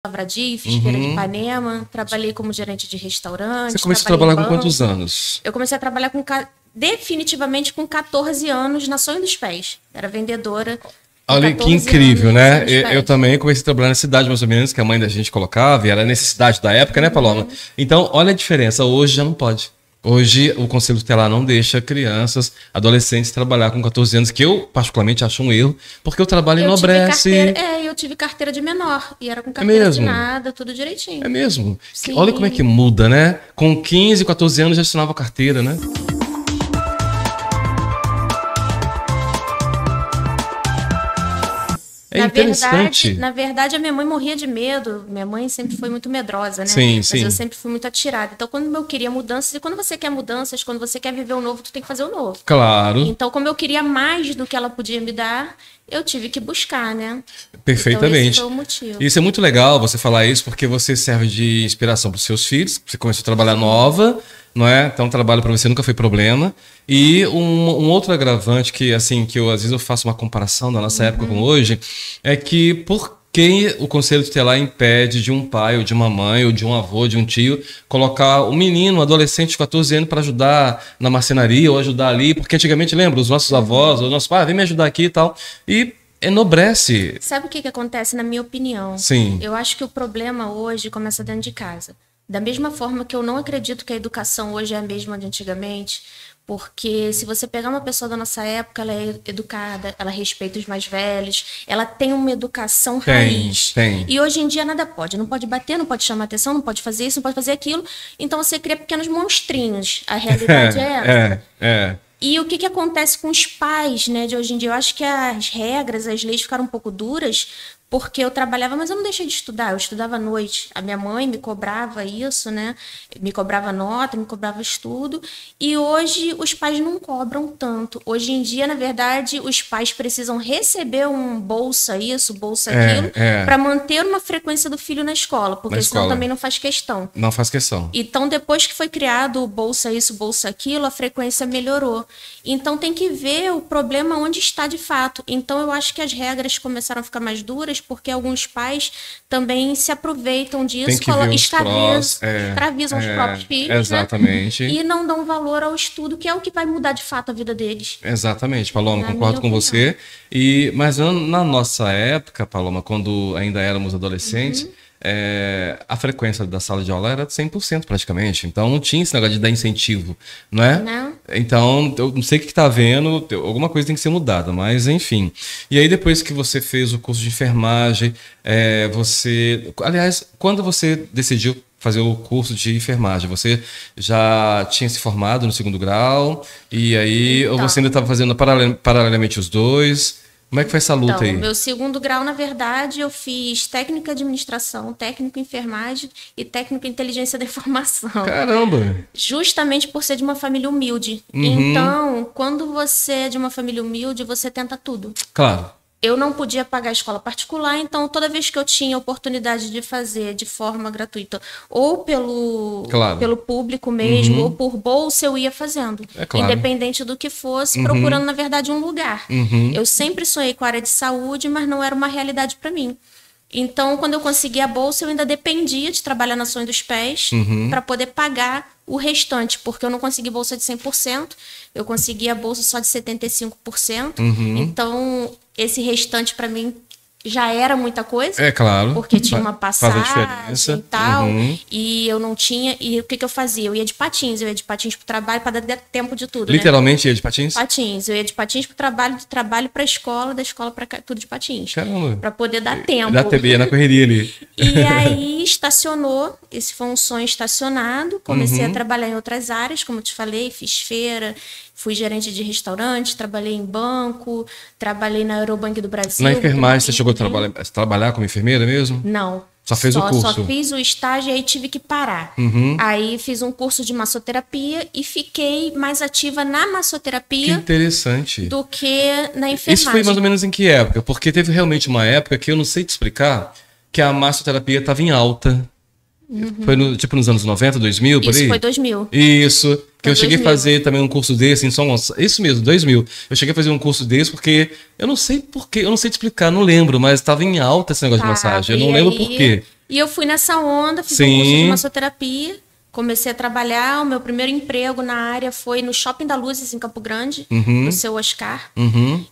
Lavradio, fiz feira de Ipanema, trabalhei como gerente de restaurante. Você começou a trabalhar com quantos anos? Eu comecei a trabalhar definitivamente com 14 anos na Sonho dos Pés. Era vendedora. Olha que incrível, né? Eu também comecei a trabalhar na cidade, mais ou menos, que a mãe da gente colocava, e era a necessidade da época, né, Paloma? Então, olha a diferença. Hoje já não pode. Hoje, o Conselho Tutelar não deixa crianças, adolescentes trabalhar com 14 anos, que eu, particularmente, acho um erro, porque o trabalho enobrece. Eu tive carteira de menor, e era com carteira assinada, tudo direitinho. É mesmo? Sim. Olha como é que muda, né? Com 15, 14 anos já assinava carteira, né? É interessante. Na verdade, a minha mãe morria de medo. Minha mãe sempre foi muito medrosa, né? Sim, Mas sim. eu sempre fui muito atirada. Então, quando eu queria mudanças, e quando você quer mudanças, quando você quer viver o novo, tu tem que fazer o novo. Claro. Então, como eu queria mais do que ela podia me dar, eu tive que buscar, né? Perfeitamente. Então, esse foi o motivo. Isso é muito legal você falar isso, porque você serve de inspiração para os seus filhos. Você começou a trabalhar nova, não é? Então, o trabalho para você nunca foi problema. E um outro agravante que, assim, que às vezes eu faço uma comparação da nossa época com hoje, é que por que o Conselho Tutelar impede de um pai, ou de uma mãe, ou de um avô, de um tio, colocar um menino, um adolescente de 14 anos para ajudar na marcenaria ou ajudar ali? Porque antigamente, lembra, os nossos avós, os nossos pais, vem me ajudar aqui e tal. E enobrece. Sabe o que acontece, na minha opinião? Sim. Eu acho que o problema hoje começa dentro de casa. Da mesma forma que eu não acredito que a educação hoje é a mesma de antigamente, porque se você pegar uma pessoa da nossa época, ela é educada, ela respeita os mais velhos, ela tem uma educação raiz. Tem. E hoje em dia nada pode. Não pode bater, não pode chamar atenção, não pode fazer isso, não pode fazer aquilo. Então você cria pequenos monstrinhos. A realidade é essa. E o que acontece com os pais, né, de hoje em dia? Eu acho que as regras, as leis ficaram um pouco duras, porque eu trabalhava, mas eu não deixei de estudar, eu estudava à noite. A minha mãe me cobrava isso, né? Me cobrava nota, me cobrava estudo. E hoje os pais não cobram tanto. Hoje em dia, na verdade, os pais precisam receber um bolsa isso, bolsa aquilo, para manter uma frequência do filho na escola, porque senão também não faz questão. Não faz questão. Então, depois que foi criado o bolsa isso, bolsa aquilo, a frequência melhorou. Então, tem que ver o problema onde está de fato. Então, eu acho que as regras começaram a ficar mais duras, porque alguns pais também se aproveitam disso, escravizam os próprios filhos, exatamente, né? E não dão valor ao estudo, que é o que vai mudar de fato a vida deles. Exatamente, Paloma, concordo com você. Mas na nossa época, Paloma, quando ainda éramos adolescentes, a frequência da sala de aula era de 100% praticamente. Então não tinha esse negócio de dar incentivo, não é? Não. Então, eu não sei o que está havendo, alguma coisa tem que ser mudada, mas enfim. E aí, depois que você fez o curso de enfermagem, aliás, quando você decidiu fazer o curso de enfermagem, você já tinha se formado no 2º grau? E aí, ou você ainda estava fazendo paralelamente os dois? Como é que foi essa luta aí? Meu 2º grau, na verdade, eu fiz técnico em administração, técnico em enfermagem e técnico em inteligência da informação. Caramba! Justamente por ser de uma família humilde. Então, quando você é de uma família humilde, você tenta tudo. Claro. Eu não podia pagar a escola particular, então toda vez que eu tinha oportunidade de fazer de forma gratuita, ou pelo público mesmo, ou por bolsa, eu ia fazendo. Independente do que fosse, procurando, na verdade, um lugar. Eu sempre sonhei com a área de saúde, mas não era uma realidade para mim. Então, quando eu consegui a bolsa, eu ainda dependia de trabalhar na Sonho dos Pés para poder pagar o restante, porque eu não consegui bolsa de 100%, eu consegui a bolsa só de 75%. Então, esse restante para mim já era muita coisa. É claro. Porque tinha uma passagem diferença. e tal. E eu não tinha. E o que eu fazia? Eu ia de patins pro trabalho para dar tempo de tudo. Literalmente ia de patins? Patins. Eu ia de patins pro trabalho, de trabalho pra escola, da escola pra cá, tudo de patins. Caramba. Pra poder dar tempo. Da TV na correria ali. E aí estacionou. Esse foi um sonho estacionado. Comecei a trabalhar em outras áreas, como eu te falei, fiz feira. Fui gerente de restaurante, trabalhei em banco, trabalhei na Eurobank do Brasil. Na enfermagem, você chegou a trabalhar como enfermeira mesmo? Não. Só fez o curso? Só fiz o estágio e aí tive que parar. Aí fiz um curso de massoterapia e fiquei mais ativa na massoterapia. Que interessante. Do que na enfermagem. Isso foi mais ou menos em que época? Porque teve realmente uma época que eu não sei te explicar, que a massoterapia estava em alta. Foi nos anos 90, 2000, por aí? Isso, foi 2000. Isso. Que eu cheguei a 2000. fazer também um curso desse em São Gonçalo. Isso mesmo, 2000. Eu cheguei a fazer um curso desse porque eu não sei porquê, eu não sei te explicar, não lembro, mas estava em alta esse negócio de massagem. Eu não lembro por quê. E eu fui nessa onda, fiz um curso de massoterapia. Comecei a trabalhar, o meu primeiro emprego na área foi no Shopping da Luzes, em Campo Grande, no Seu Oscar.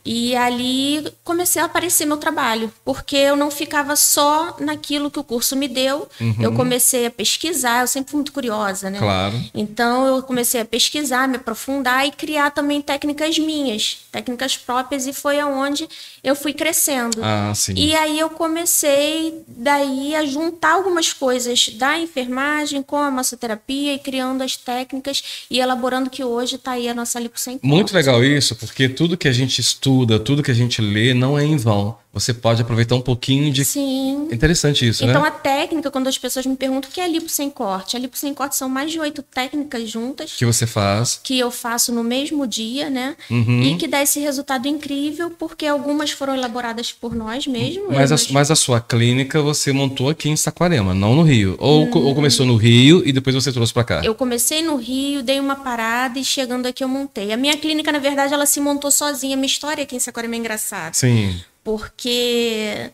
E ali comecei a aparecer meu trabalho, porque eu não ficava só naquilo que o curso me deu. Eu comecei a pesquisar, eu sempre fui muito curiosa, né? Claro. Então eu comecei a pesquisar, me aprofundar e criar também técnicas minhas, técnicas próprias, e foi aonde eu fui crescendo. Sim. E aí eu comecei daí a juntar algumas coisas da enfermagem com a massoterapia e criando as técnicas e elaborando que hoje está aí a nossa lipo sem corte. Muito legal isso, porque tudo que a gente estuda, tudo que a gente lê não é em vão. Você pode aproveitar um pouquinho de... Sim. Interessante isso, então, né? A técnica, quando as pessoas me perguntam o que é lipo sem corte, a lipo sem corte são mais de 8 técnicas juntas. Que você faz. Que eu faço no mesmo dia, né? E que dá esse resultado incrível, porque algumas foram elaboradas por nós mesmos. Mas a sua clínica você montou aqui em Saquarema, não no Rio? Ou começou no Rio e depois você trouxe para cá? Eu comecei no Rio, dei uma parada e chegando aqui eu montei. A minha clínica, na verdade, ela se montou sozinha. Minha história aqui em Saquarema é engraçada. Sim. Porque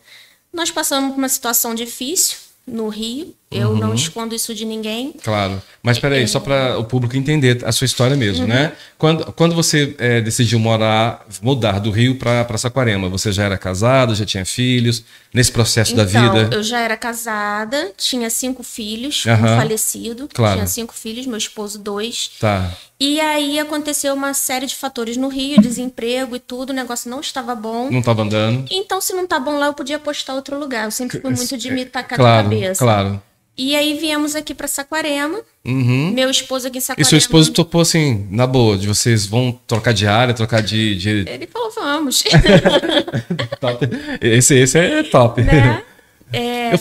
nós passamos por uma situação difícil no Rio. Eu não escondo isso de ninguém. Claro. Mas peraí, só para o público entender a sua história mesmo, né? Quando você decidiu mudar do Rio para Saquarema, você já era casada, já tinha filhos? Nesse processo da vida? Eu já era casada, tinha 5 filhos, um falecido. Claro. Tinha 5 filhos, meu esposo 2. Tá. E aí aconteceu uma série de fatores no Rio, desemprego e tudo, o negócio não estava bom. Não estava andando. Então, se não tá bom lá, eu podia apostar outro lugar. Eu sempre fui muito de me tacar na cabeça. Claro. E aí viemos aqui para Saquarema. Meu esposo aqui em Saquarema. E seu esposo topou assim, na boa, de vocês vão trocar de área, trocar de... Ele falou, vamos. Top. Esse é top. Né? Eu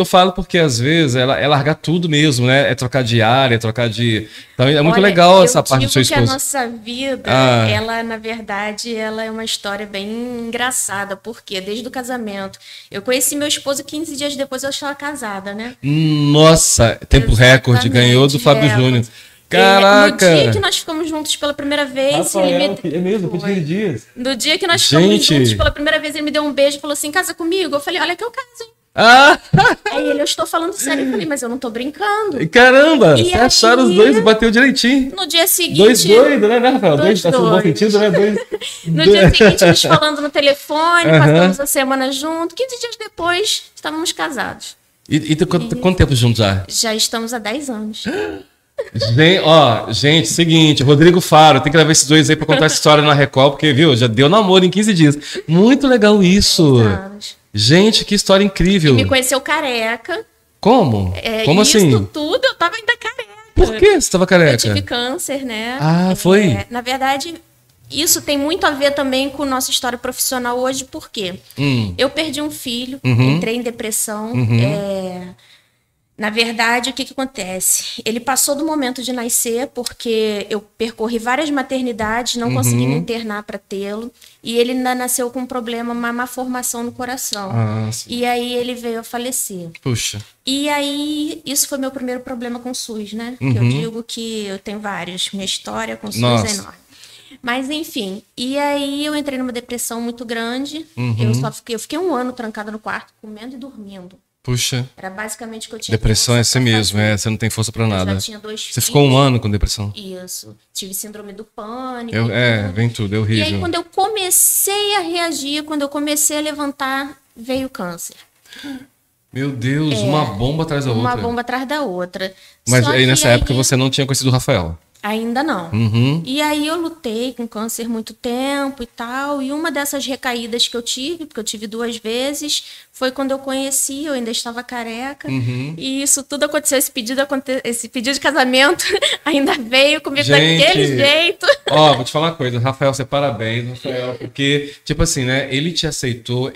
falo porque às vezes é largar tudo mesmo, né? É trocar de área, é trocar de... Então é muito legal essa parte do seu esposo. Eu digo que a nossa vida, ela na verdade, ela é uma história bem engraçada, porque desde o casamento, eu conheci meu esposo 15 dias depois eu estava casada, né? Nossa, tempo recorde, ganhou do Fábio Júnior. Caraca! No dia que nós ficamos juntos pela primeira vez... Rafael, é mesmo? Foi 15 dias? No dia que nós ficamos juntos pela primeira vez, ele me deu um beijo e falou assim, casa comigo. Eu falei, olha que eu caso, hein? Aí eu estou falando sério. Eu falei, mas eu não tô brincando. Caramba, você acharam os dois, bateu direitinho. No dia seguinte... Dois doidos, né, Rafael? Dois, tá no bom sentido, né? No dia seguinte, eles falando no telefone, passamos a semana junto. 15 dias depois, estávamos casados. E quanto tempo juntos já? Já estamos há 10 anos. Gente, seguinte, Rodrigo Faro, tem que levar esses dois aí pra contar essa história na Record, porque, viu, já deu namoro em 15 dias. Muito legal isso. Gente, que história incrível. E me conheceu careca. Como? Como assim? Isso tudo, eu tava ainda careca. Por que você estava careca? Eu tive câncer, né? Foi? Na verdade, isso tem muito a ver também com nossa história profissional hoje, porque eu perdi um filho, entrei em depressão, na verdade, o que acontece? Ele passou do momento de nascer, porque eu percorri várias maternidades, não consegui me internar para tê-lo. E ele ainda nasceu com um problema, uma má formação no coração. E aí ele veio a falecer. Puxa. E aí, isso foi meu primeiro problema com o SUS, né? Que eu digo que eu tenho vários. Minha história com o SUS é enorme. Mas, enfim. E aí eu entrei numa depressão muito grande. Eu fiquei 1 ano trancada no quarto, comendo e dormindo. Puxa. Era basicamente o que eu tinha. Depressão é assim mesmo, você não tem força pra nada. Eu já tinha 2 filhos. Você ficou 1 ano com depressão? Isso. Tive síndrome do pânico. Vem tudo, é horrível. E aí, quando eu comecei a reagir, quando eu comecei a levantar, veio o câncer. Meu Deus, uma bomba atrás da outra. Uma bomba atrás da outra. Mas aí nessa época você não tinha conhecido o Rafael? Ainda não. E aí eu lutei com câncer muito tempo e tal. E uma dessas recaídas que eu tive, porque eu tive 2 vezes, foi quando eu conheci, eu ainda estava careca. E isso tudo aconteceu, esse pedido de casamento ainda veio comigo daquele jeito. Vou te falar uma coisa, Rafael, você parabéns, Rafael, porque, tipo assim, né, ele te aceitou,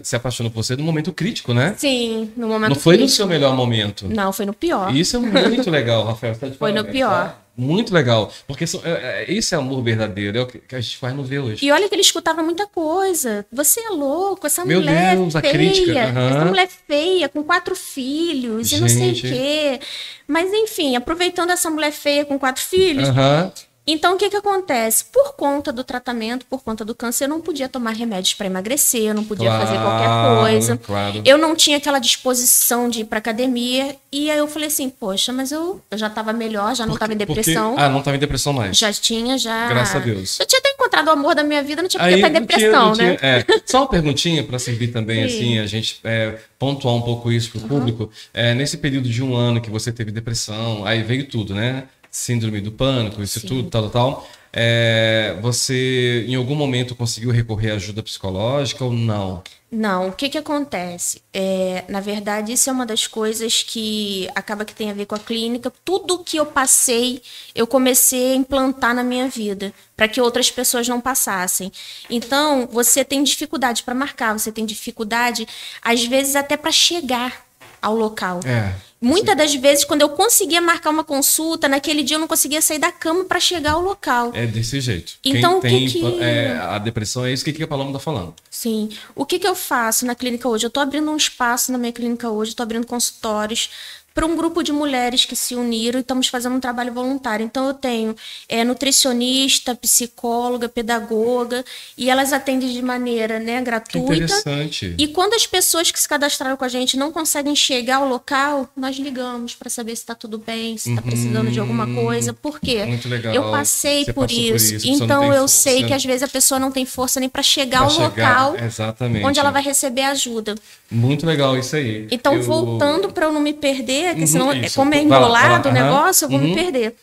se apaixonou por você no momento crítico, né? Sim, no momento crítico. Não foi no seu melhor momento. Não, foi no pior. Isso é muito legal, Rafael. Você tá de foi parabéns, no pior. Tá? Muito legal, porque isso é amor verdadeiro, é o que a gente faz no ver hoje. E olha que ele escutava muita coisa. Você é louco, essa Meu mulher Deus, feia, a crítica. essa mulher feia, com 4 filhos, e não sei o quê. Mas enfim, aproveitando essa mulher feia com 4 filhos, Então, o que acontece? Por conta do tratamento, por conta do câncer, eu não podia tomar remédios para emagrecer, eu não podia fazer qualquer coisa. Claro. Eu não tinha aquela disposição de ir para academia. E aí eu falei assim, poxa, mas eu já estava melhor, já não estava em depressão. Não estava em depressão mais. Já tinha, já. Graças a Deus. Eu tinha até encontrado o amor da minha vida, não tinha porque estar em depressão, né? Só uma perguntinha para servir também, assim, a gente pontuar um pouco isso para o público. Nesse período de 1 ano que você teve depressão, aí veio tudo, né? Síndrome do pânico, isso tudo, tal. Você, em algum momento, conseguiu recorrer à ajuda psicológica ou não? Não, o que acontece? Na verdade, isso é uma das coisas que acaba que tem a ver com a clínica. Tudo que eu passei, eu comecei a implantar na minha vida, para que outras pessoas não passassem. Então, você tem dificuldade para marcar, você tem dificuldade, às vezes, até para chegar ao local. Muitas das vezes, quando eu conseguia marcar uma consulta, naquele dia eu não conseguia sair da cama para chegar ao local. É desse jeito. Então, a depressão é isso que a Paloma está falando. Sim. O que eu faço na clínica hoje? Eu estou abrindo um espaço na minha clínica hoje, estou abrindo consultórios para um grupo de mulheres que se uniram e estamos fazendo um trabalho voluntário. Então, eu tenho nutricionista, psicóloga, pedagoga, e elas atendem de maneira gratuita. Que interessante. E quando as pessoas que se cadastraram com a gente não conseguem chegar ao local, nós ligamos para saber se está tudo bem, se está precisando de alguma coisa. Por quê? Muito legal. Eu passei por isso. Então, eu sei que às vezes a pessoa não tem força nem para chegar ao local onde ela vai receber ajuda. Muito legal isso aí. Então, voltando para eu não me perder, porque senão, como é enrolado o negócio, eu vou me perder.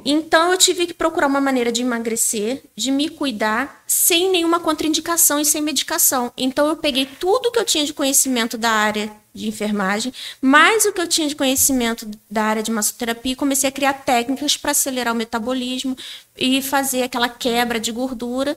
Então, eu tive que procurar uma maneira de emagrecer, de me cuidar, sem nenhuma contraindicação e sem medicação. Então, eu peguei tudo que eu tinha de conhecimento da área de enfermagem, mais o que eu tinha de conhecimento da área de massoterapia, e comecei a criar técnicas para acelerar o metabolismo e fazer aquela quebra de gordura,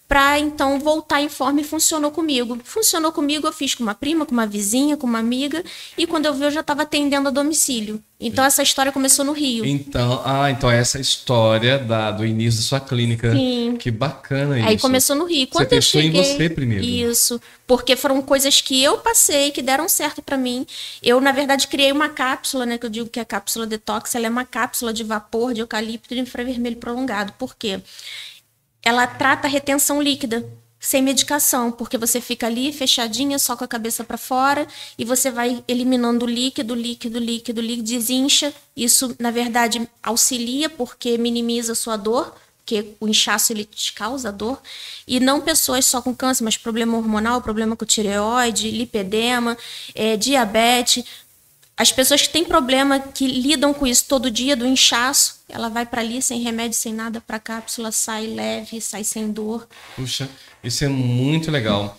para então voltar em forma, e funcionou comigo. Funcionou comigo, eu fiz com uma prima, com uma vizinha, com uma amiga, e quando eu vi, eu já estava atendendo a domicílio. Então, essa história começou no Rio. Então essa história do início da sua clínica. Sim. Que bacana isso. Aí começou no Rio. Quando você testou em você primeiro. Isso. Porque foram coisas que eu passei, que deram certo para mim. Eu, na verdade, criei uma cápsula, que eu digo que é a cápsula detox. Ela é uma cápsula de vapor de eucalipto de infravermelho prolongado. Por quê? Ela trata a retenção líquida, sem medicação, porque você fica ali fechadinha, só com a cabeça para fora, e você vai eliminando líquido, desincha. Isso, na verdade, auxilia, porque minimiza a sua dor, porque o inchaço ele te causa dor. E não pessoas só com câncer, mas problema hormonal, problema com tireoide, lipedema, diabetes. As pessoas que têm problema, que lidam com isso todo dia, do inchaço, ela vai para ali sem remédio, sem nada, para a cápsula, sai leve, sai sem dor. Puxa, isso é muito legal.